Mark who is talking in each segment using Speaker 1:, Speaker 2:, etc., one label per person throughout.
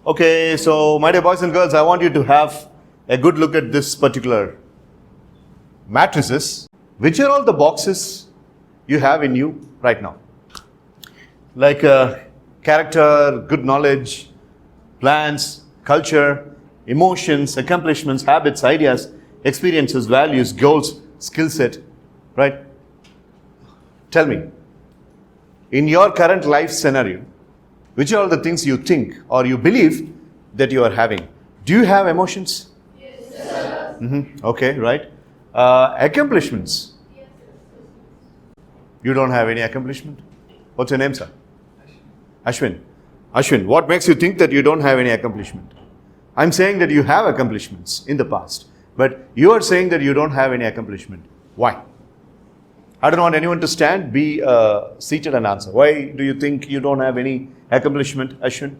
Speaker 1: Okay, so my dear boys and girls, I want you to have a good look at this particular matrices. Which are all the boxes you have in you right now? Like character, good knowledge, plans, culture, emotions, accomplishments, habits, ideas, experiences, values, goals, skill set, right? Tell me, in your current life scenario, which are all the things you think or you believe that you are having? Do you have emotions?
Speaker 2: Yes, sir.
Speaker 1: Okay, right. Accomplishments. You don't have any accomplishment? What's your name, sir? Ashwin. Ashwin, what makes you think that you don't have any accomplishment? I'm saying that you have accomplishments in the past, but you are saying that you don't have any accomplishment. Why? I don't want anyone to stand, be seated and answer. Why do you think you don't have any accomplishment, Ashwin?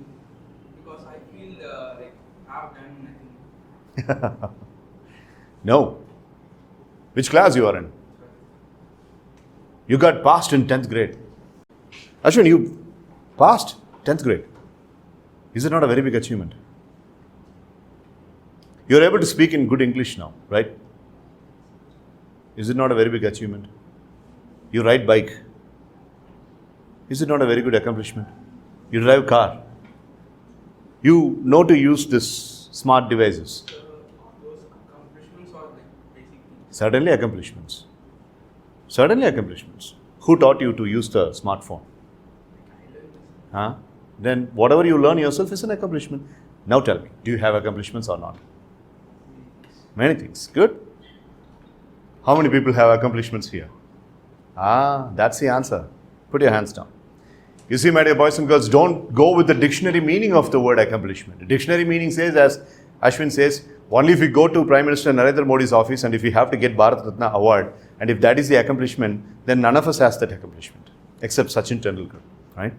Speaker 3: Because I feel like I've done nothing.
Speaker 1: No. Which class you are in? You got passed in 10th grade. Ashwin, you passed 10th grade. Is it not a very big achievement? You're able to speak in good English now, right? Is it not a very big achievement? You ride bike. Is it not a very good accomplishment? You drive car. You know to use this smart devices.
Speaker 3: Those accomplishments are like basic things.
Speaker 1: Certainly accomplishments. Certainly accomplishments. Who taught you to use the smartphone?
Speaker 3: I learned this.
Speaker 1: Huh? Then whatever you learn yourself is an accomplishment. Now tell me, do you have accomplishments or not? Many things. Good. How many people have accomplishments here? That's the answer. Put your hands down. You see, my dear boys and girls, don't go with the dictionary meaning of the word accomplishment. The dictionary meaning says, as Ashwin says, only if you go to Prime Minister Narendra Modi's office and if you have to get Bharat Ratna award, and if that is the accomplishment, then none of us has that accomplishment, except Sachin Tendulkar, right?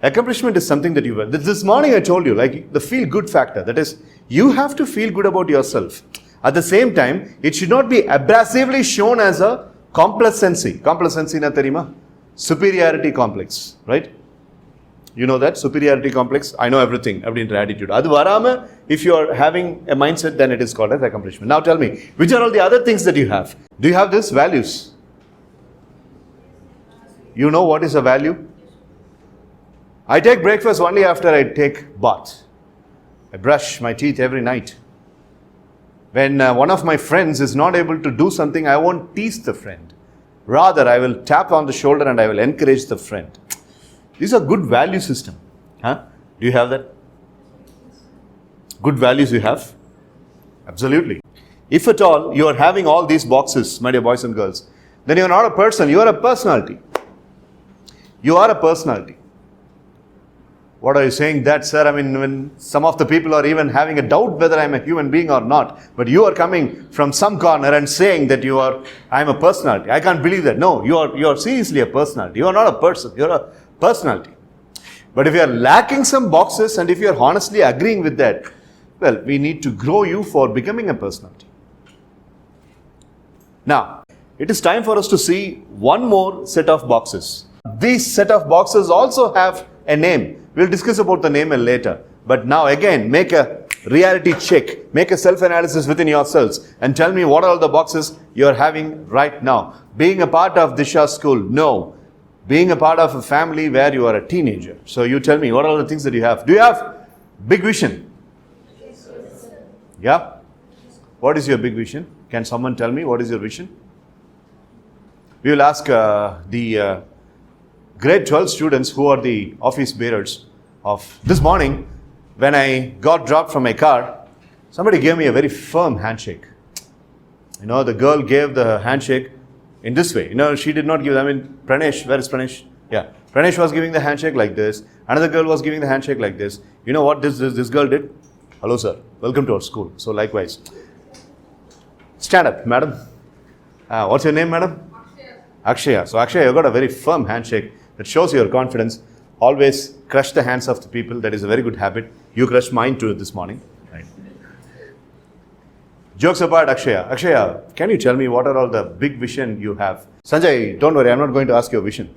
Speaker 1: Accomplishment is something that you will. This morning I told you, like the feel good factor. That is, you have to feel good about yourself. At the same time, it should not be abrasively shown as a complacency. Complacency na therima? Superiority complex, right? You know that? Superiority complex. I know everything, every attitude. Adu varama, if you are having a mindset, then it is called as accomplishment. Now tell me, which are all the other things that you have? Do you have this? Values. You know what is a value? I take breakfast only after I take bath. I brush my teeth every night. When one of my friends is not able to do something, I won't tease the friend. Rather, I will tap on the shoulder and I will encourage the friend. These are good value system. Huh? Do you have that? Good values you have? Absolutely. If at all you are having all these boxes, my dear boys and girls, then you are not a person, you are a personality. You are a personality. What are you saying that, sir? I mean, when some of the people are even having a doubt whether I'm a human being or not, but you are coming from some corner and saying that I'm a personality. I can't believe that. No, you are seriously a personality. You are not a person. You are a personality. But if you are lacking some boxes and if you are honestly agreeing with that, well, we need to grow you for becoming a personality. Now, it is time for us to see one more set of boxes. These set of boxes also have a name. We'll discuss about the name later. But now again, make a reality check. Make a self-analysis within yourselves and tell me what are all the boxes you're having right now. Being a part of Disha school, no. Being a part of a family where you are a teenager. So you tell me what are all the things that you have. Do you have big vision? Yeah? What is your big vision? Can someone tell me what is your vision? We will ask the grade 12 students who are the office bearers of this morning. When I got dropped from my car, somebody gave me a very firm handshake. You know, the girl gave the handshake in this way. You know, she did not give, Pranesh, where is Pranesh? Yeah, Pranesh was giving the handshake like this. Another girl was giving the handshake like this. You know what this girl did? Hello, sir. Welcome to our school. So likewise. Stand up, madam. What's your name, madam? Akshaya. So Akshaya, you got a very firm handshake. That shows your confidence. Always crush the hands of the people. That is a very good habit. You crushed mine too this morning. Right. Jokes apart, Akshaya. Akshaya, can you tell me what are all the big vision you have? Sanjay, don't worry. I'm not going to ask your vision.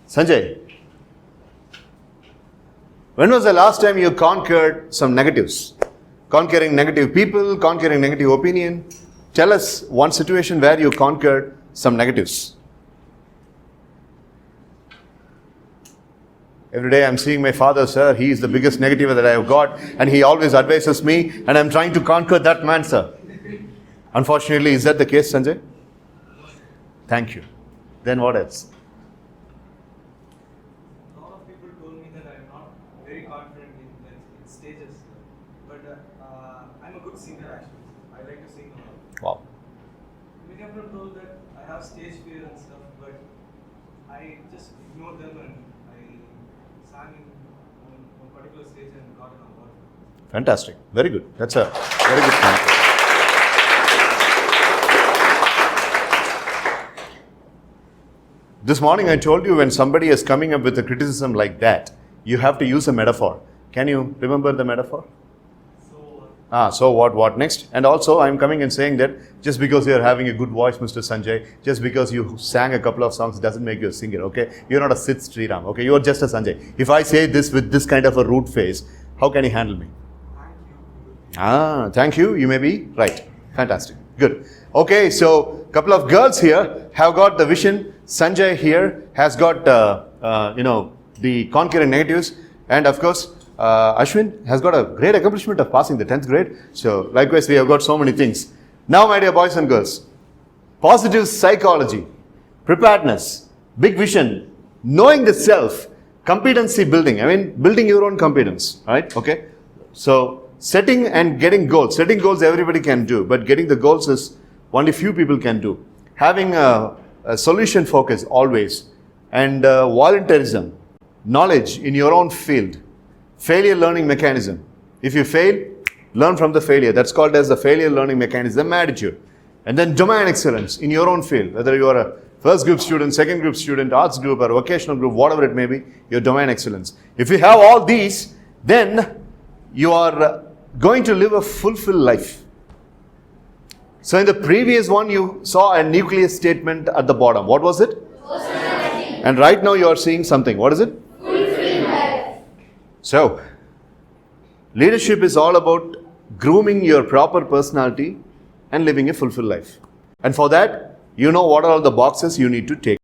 Speaker 1: Sanjay, When was the last time you conquered some negatives? Conquering negative people, conquering negative opinion. Tell us one situation where you conquered some negatives. Every day I'm seeing my father, sir. He is the biggest negative that I have got, and he always advises me, and I'm trying to conquer that man, sir. Unfortunately, is that the case, Sanjay? Thank you. Then what else?
Speaker 3: A lot of people told me that I'm not very confident in stages, but I'm a good singer actually. I like to sing a lot.
Speaker 1: Wow.
Speaker 3: Many of them told that I have stage fear and stuff, but I just ignored them and I sang on a particular stage and got an award.
Speaker 1: Fantastic. Very good. That's a very good point. This morning I told you when somebody is coming up with a criticism like that, you have to use a metaphor. Can you remember the metaphor? So what next? And also I'm coming and saying that just because you're having a good voice, Mr. Sanjay, just because you sang a couple of songs doesn't make you a singer, okay? You're not a Sid Sriram, okay? You're just a Sanjay. If I say this with this kind of a rude face, how can you handle me? Thank you. You may be right. Fantastic. Good. Okay, so couple of girls here have got the vision. Sanjay here has got, the conquering negatives. And of course, Ashwin has got a great accomplishment of passing the 10th grade. So likewise, we have got so many things. Now, my dear boys and girls, positive psychology, preparedness, big vision, knowing the self, competency building. I mean, building your own competence, right? Okay. So setting and getting goals. Setting goals everybody can do, but getting the goals is only few people can do. Having a solution focus always, and volunteerism, knowledge in your own field, failure learning mechanism. If you fail, learn from the failure. That's called as the failure learning mechanism attitude. And then domain excellence in your own field, whether you are a first group student, second group student, arts group or vocational group, whatever it may be, your domain excellence. If you have all these, then you are going to live a fulfilled life. So in the previous one, you saw a nucleus statement at the bottom. What was it? And right now you are seeing something. What is it? So, leadership is all about grooming your proper personality and living a fulfilled life. And for that, you know what are all the boxes you need to take.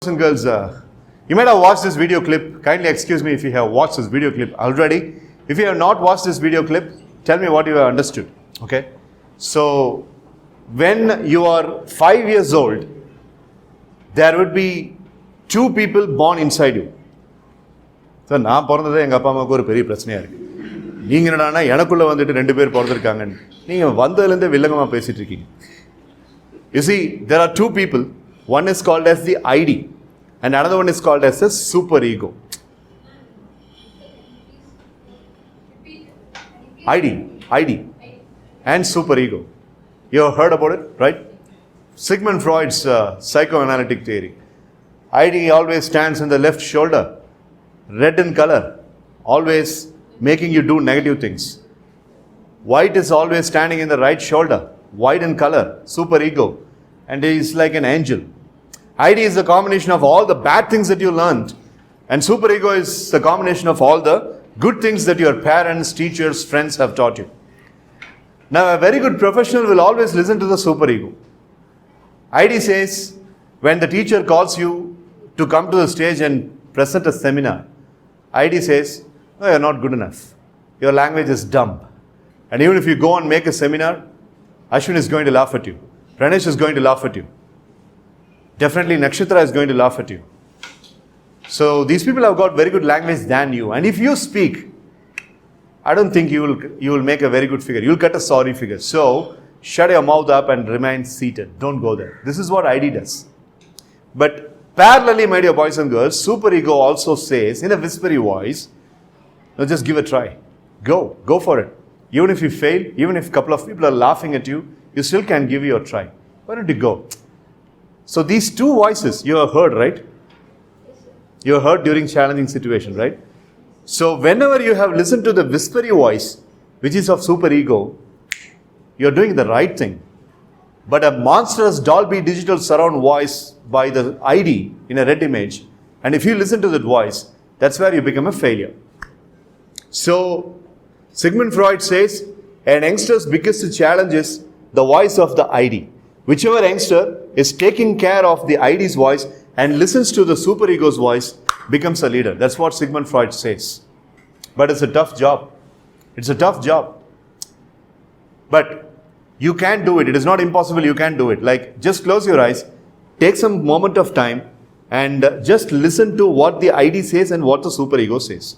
Speaker 1: And girls, you might have watched this video clip. Kindly excuse me if you have watched this video clip already. If you have not watched this video clip, tell me what you have understood. Okay? So, when you are 5 years old, there would be two people born inside you. So, நான் பிறந்ததே எங்க அப்பா அம்மாவுக்கு ஒரு பெரிய பிரச்சனையா இருக்கு. நீங்க என்னடானா எனக்குள்ள வந்துட்டு ரெண்டு பேர் பிறந்திருக்காங்க. நீங்க வந்ததுல இருந்தே வில்லங்கமா பேசிட்டு இருக்கீங்க. You see, there are two people. One is called as the ID and another one is called as the super ego. ID and super ego. You have heard about it, right? Sigmund Freud's psychoanalytic theory. ID always stands in the left shoulder, red in color, always making you do negative things. White is always standing in the right shoulder, white in color, super ego, and he is like an angel. ID is the combination of all the bad things that you learned, and super ego is the combination of all the good things that your parents, teachers, friends have taught you. Now, a very good professional will always listen to the super ego. ID says, when the teacher calls you to come to the stage and present a seminar, ID says, no, you're not good enough. Your language is dumb. And even if you go and make a seminar, Ashwin is going to laugh at you. Pranesh is going to laugh at you. Definitely Nakshatra is going to laugh at you. So these people have got very good language than you. And if you speak, I don't think you will make a very good figure. You'll get a sorry figure. So shut your mouth up and remain seated. Don't go there. This is what ID does. But parallelly, my dear boys and girls, superego also says in a whispery voice, now just give a try. Go for it. Even if you fail, even if a couple of people are laughing at you, you still can give your try. Why don't you go? So these two voices you have heard, right? You have heard during challenging situation, right? So whenever you have listened to the whispery voice, which is of superego, you're doing the right thing. But a monstrous Dolby digital surround voice by the ID in a red image, and if you listen to that voice, that's where you become a failure. So Sigmund Freud says, an youngster's biggest challenge is the voice of the ID. Whichever youngster is taking care of the ID's voice and listens to the superego's voice becomes a leader. That's what Sigmund Freud says. But it's a tough job. It's a tough job. But you can do it. It is not impossible. You can do it. Like, just close your eyes, take some moment of time, and just listen to what the ID says and what the superego says.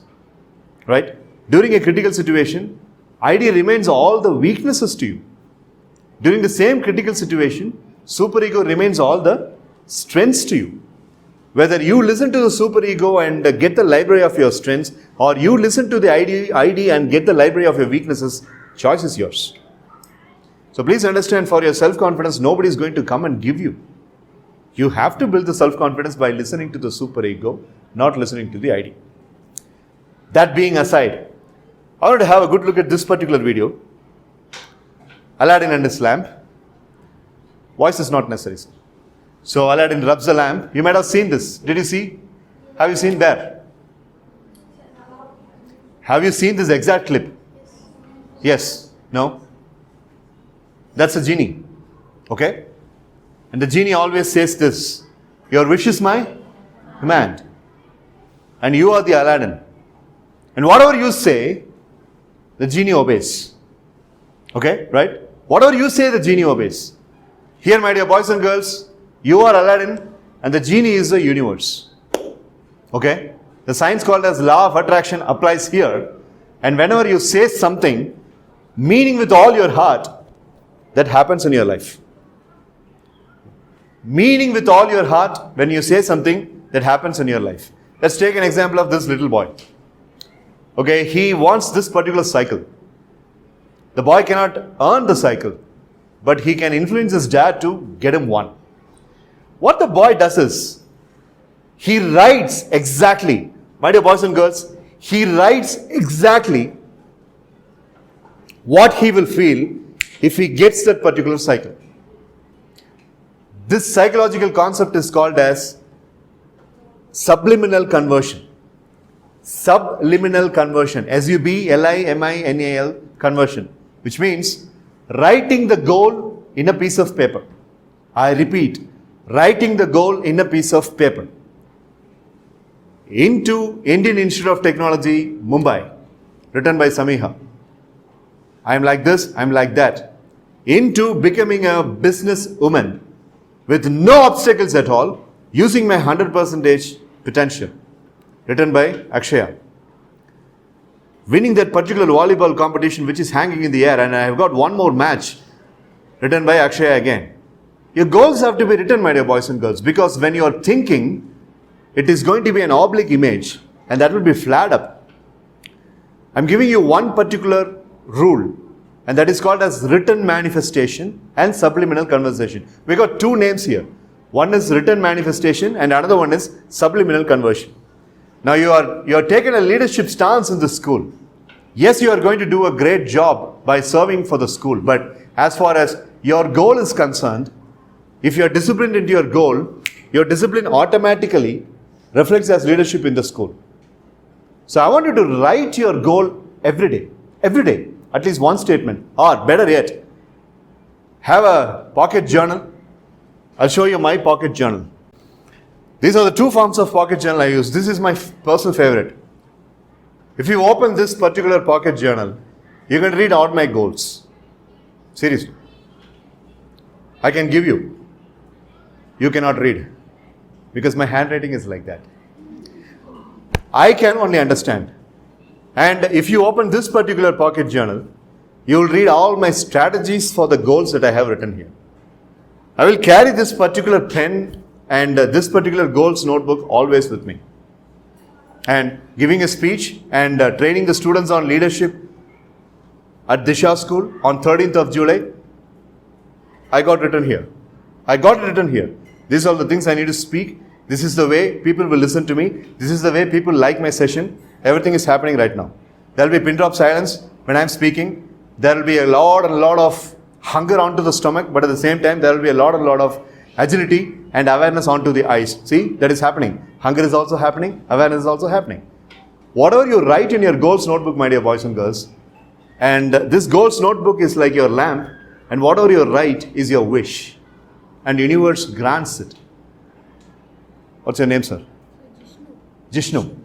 Speaker 1: Right? During a critical situation, ID remains all the weaknesses to you. During the same critical situation, superego remains all the strengths to you. Whether you listen to the superego and get the library of your strengths, or you listen to the ID and get the library of your weaknesses, choice is yours. So please understand, for your self-confidence, nobody is going to come and give you. You have to build the self-confidence by listening to the superego, not listening to the ID. That being aside, I want to have a good look at this particular video. Aladdin and his lamp. Voice is not necessary. So Aladdin rubs the lamp. You might have seen this. Did you see? Have you seen there? Have you seen this exact clip? Yes? No? That's a genie. Okay? And the genie always says this: your wish is my command. And you are the Aladdin. And whatever you say, the genie obeys. Okay? Right? Whatever you say, the genie obeys. Here, my dear boys and girls, you are Aladdin and the genie is the universe. Okay? The science called as law of attraction applies here. And whenever you say something, meaning with all your heart, that happens in your life. Meaning with all your heart, when you say something, that happens in your life. Let's take an example of this little boy. Okay, he wants this particular cycle. The boy cannot earn the cycle, but he can influence his dad to get him one. What the boy does is, he writes exactly, my dear boys and girls, he writes exactly what he will feel if he gets that particular cycle. This psychological concept is called as subliminal conversion. Subliminal conversion, SUBLIMINAL conversion, which means writing the goal in a piece of paper. I repeat, writing the goal in a piece of paper. Into Indian Institute of Technology, Mumbai, written by Samiha. I am like this, I am like that. Into becoming a business woman with no obstacles at all, using my 100% potential. Written by Akshaya. Winning that particular volleyball competition which is hanging in the air, and I have got one more match. Written by Akshaya again. Your goals have to be written, my dear boys and girls, because when you are thinking, it is going to be an oblique image and that will be flared up. I am giving you one particular rule, and that is called as written manifestation and subliminal conversation. We got two names here. One is written manifestation and another one is subliminal conversion. Now you are taking a leadership stance in the school. Yes, you are going to do a great job by serving for the school, but as far as your goal is concerned, if you are disciplined into your goal, your discipline automatically reflects as leadership in the school. So I want you to write your goal every day, at least one statement, or better yet, have a pocket journal. I'll show you my pocket journal. These are the two forms of pocket journal I use. This is my personal favorite. If you open this particular pocket journal, you can read out my goals. Seriously. I can give you. You cannot read. Because my handwriting is like that. I can only understand. And if you open this particular pocket journal, you will read all my strategies for the goals that I have written here. I will carry this particular pen and this particular goals notebook always with me. And giving a speech and training the students on leadership at Disha school on 13th of July, I got written here. I got it written here. These are the things I need to speak. This is the way people will listen to me. This is the way people like my session. Everything is happening right now. There will be pin drop silence when I am speaking. There will be a lot of hunger onto the stomach, but at the same time there will be a lot of agility and awareness onto the eyes. See, that is happening. Hunger is also happening. Awareness is also happening. Whatever you write in your goals notebook, my dear boys and girls, and this goals notebook is like your lamp, and whatever you write is your wish, and universe grants it. What's your name, sir? Jishnu.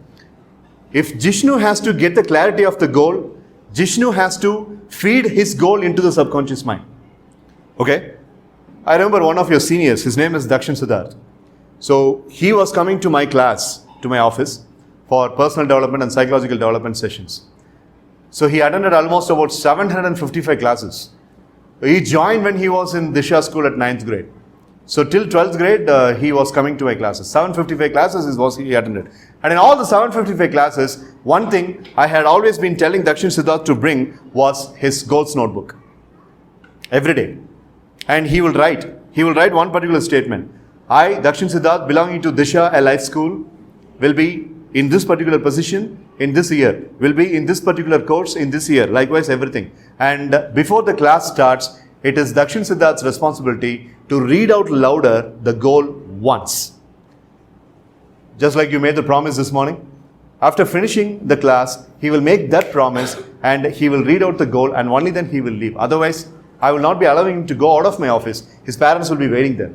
Speaker 1: If Jishnu has to get the clarity of the goal, Jishnu has to feed his goal into the subconscious mind. Okay? I remember one of your seniors, his name is Dakshin Siddharth. So he was coming to my class, to my office, for personal development and psychological development sessions. So he attended almost about 755 classes. He joined when he was in Disha school at 9th grade. So till 12th grade, he was coming to my classes. 755 classes he attended. And in all the 755 classes, one thing I had always been telling Dakshin Siddharth to bring was his goals notebook. Every day. And he will write one particular statement. I, Dakshin Siddharth, belonging to Disha, a life school, will be in this particular position in this year, will be in this particular course in this year, likewise everything. And before the class starts, it is Dakshin Siddharth's responsibility to read out louder the goal once. Just like you made the promise this morning. After finishing the class, he will make that promise and he will read out the goal, and only then he will leave. Otherwise, I will not be allowing him to go out of my office. His parents will be waiting there.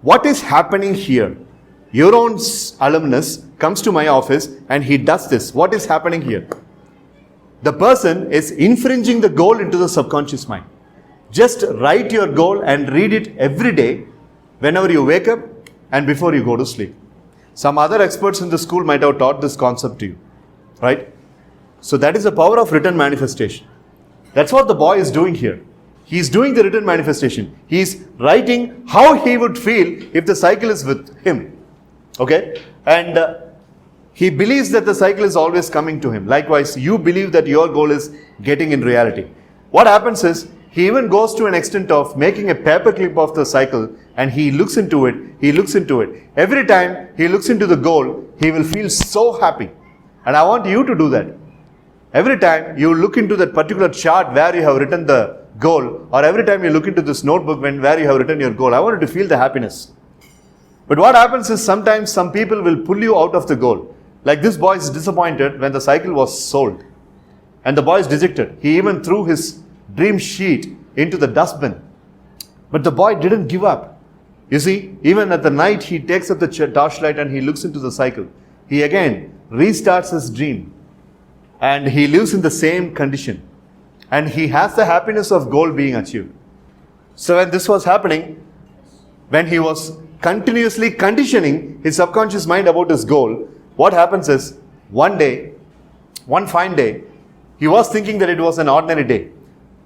Speaker 1: What is happening here? Your own alumnus comes to my office and he does this. What is happening here? The person is infringing the goal into the subconscious mind. Just write your goal and read it every day whenever you wake up and before you go to sleep. Some other experts in the school might have taught this concept to you, right? So that is the power of written manifestation. That's what the boy is doing here. He is doing the written manifestation. He is writing how he would feel if the cycle is with him. Okay? And he believes that the cycle is always coming to him. Likewise, you believe that your goal is getting in reality. What happens is, he even goes to an extent of making a paperclip of the cycle and he looks into it. Every time he looks into the goal, he will feel so happy. And I want you to do that. Every time you look into that particular chart where you have written the goal, or every time you look into this notebook where you have written your goal, I want you to feel the happiness. But what happens is sometimes some people will pull you out of the goal. Like this boy is disappointed when the cycle was sold. And the boy is dejected. He even threw his dream sheet into the dustbin. But the boy didn't give up. You see, even at the night he takes up the torchlight and he looks into the cycle. He again restarts his dream. And he lives in the same condition. And he has the happiness of goal being achieved. So when this was happening, when he was continuously conditioning his subconscious mind about his goal, what happens is, one fine day, he was thinking that it was an ordinary day.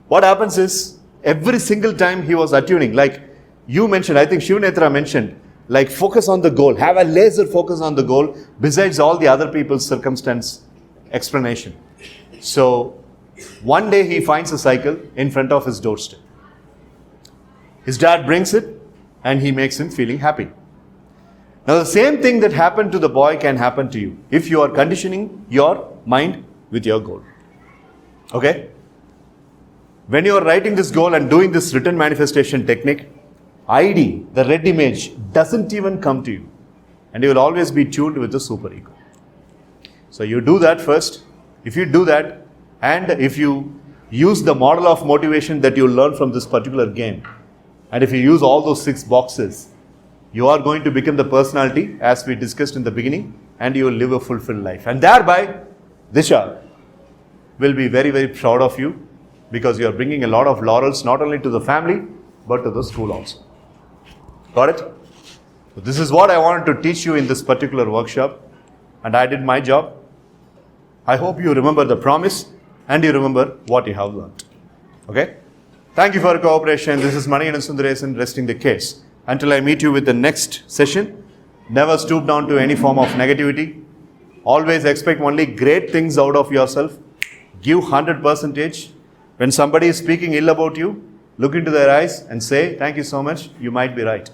Speaker 1: What happens is, every single time he was attuning, like you mentioned, I think Shivnetra mentioned, like focus on the goal, have a laser focus on the goal, besides all the other people's circumstance explanation. So, one day he finds a cycle in front of his doorstep. His dad brings it and he makes him feeling happy. Now the same thing that happened to the boy can happen to you if you are conditioning your mind with your goal. Okay? When you are writing this goal and doing this written manifestation technique, ID, the red image, doesn't even come to you. And you will always be tuned with the superego. So you do that first. If you do that, and if you use the model of motivation that you learn from this particular game, and if you use all those 6 boxes, you are going to become the personality as we discussed in the beginning, and you will live a fulfilled life. And thereby, Disha will be very, very proud of you, because you are bringing a lot of laurels not only to the family, but to the school also. Got it? So this is what I wanted to teach you in this particular workshop, and I did my job. I hope you remember the promise and you remember what you have learned. Okay? Thank you for your cooperation. This is Manikandan Sundaresan resting the case. Until I meet you with the next session, never stoop down to any form of negativity. Always expect only great things out of yourself. Give 100%. When somebody is speaking ill about you, look into their eyes and say, thank you so much, you might be right.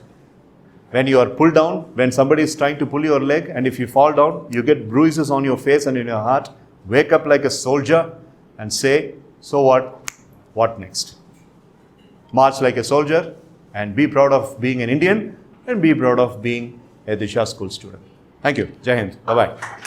Speaker 1: When you are pulled down, when somebody is trying to pull your leg, and if you fall down, you get bruises on your face and in your heart, wake up like a soldier and say, so what? What next? March like a soldier and be proud of being an Indian and be proud of being a Disha school student. Thank you. Jai Hind. Bye-bye.